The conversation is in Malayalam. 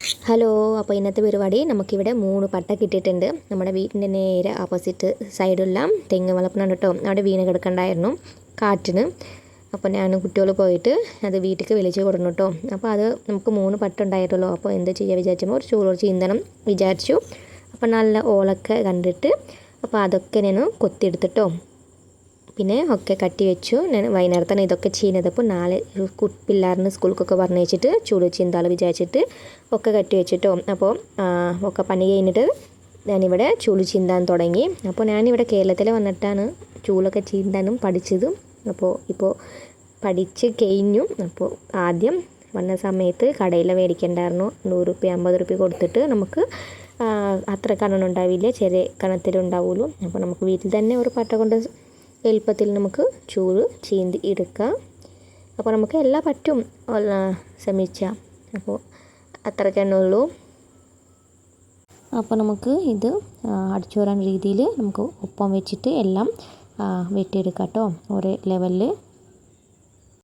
ഹലോ, അപ്പോൾ ഇന്നത്തെ പരിപാടി നമുക്കിവിടെ 3 പട്ട കിട്ടിയിട്ടുണ്ട്. നമ്മുടെ വീടിൻ്റെ നേരെ ഓപ്പോസിറ്റ് സൈഡുള്ള തെങ്ങ് വളപ്പുണ്ട് കേട്ടോ. അവിടെ വീണ് കിടക്കണ്ടായിരുന്നു കാറ്റിന്. അപ്പോൾ ഞാനും കുട്ടികൾ പോയിട്ട് അത് വീട്ടിലേക്ക് വിളിച്ച് കൊടുന്നു കേട്ടോ. അപ്പോൾ അത് നമുക്ക് 3 പട്ട ഉണ്ടായിട്ടുള്ളൂ. അപ്പോൾ എന്ത് ചെയ്യുക വിചാരിച്ചപ്പോൾ ഒരു ചൂട് ചീന്തണം വിചാരിച്ചു. അപ്പോൾ നല്ല ഓളൊക്കെ കണ്ടിട്ട് അപ്പോൾ അതൊക്കെ ഞാൻ കൊത്തിയെടുത്തിട്ടോ. പിന്നെ ഒക്കെ കട്ടി വെച്ചു. ഞാൻ വൈകുന്നേരത്താണ് ഇതൊക്കെ ചെയ്യുന്നത്. അപ്പോൾ നാളെ പിള്ളേരിന് സ്കൂൾക്കൊക്കെ പറഞ്ഞയച്ചിട്ട് ചൂട് ചീന്താൾ വിചാരിച്ചിട്ട് ഒക്കെ കട്ടി വെച്ചിട്ടോ. അപ്പോൾ ഒക്കെ പണി കഴിഞ്ഞിട്ട് ഞാനിവിടെ ചൂട് ചീന്താൻ തുടങ്ങി. അപ്പോൾ ഞാനിവിടെ കേരളത്തിൽ വന്നിട്ടാണ് ചൂളൊക്കെ ചീന്താനും പഠിച്ചതും. ഇപ്പോൾ പഠിച്ച് കഴിഞ്ഞു. അപ്പോൾ ആദ്യം വന്ന സമയത്ത് കടയിൽ മേടിക്കണ്ടായിരുന്നു. 100 രൂപ 50 രൂപ കൊടുത്തിട്ട് നമുക്ക് അത്ര കണനുണ്ടാവില്ല, ചെറിയ കണത്തിലുണ്ടാവുള്ളൂ. അപ്പോൾ നമുക്ക് വീട്ടിൽ തന്നെ ഒരു പട്ട കൊണ്ട് എളുപ്പത്തിൽ നമുക്ക് ചൂട് ചീന്തി എടുക്കാം. അപ്പോൾ നമുക്ക് എല്ലാം പറ്റും ശ്രമിച്ചാൽ. അപ്പോൾ അത്രയ്ക്ക് തന്നെ ഉള്ളൂ. അപ്പോൾ നമുക്ക് ഇത് അടിച്ചു വരാൻ രീതിയിൽ നമുക്ക് ഒപ്പം വെച്ചിട്ട് എല്ലാം വെട്ടിയെടുക്കാം കേട്ടോ. ഒരേ ലെവലിൽ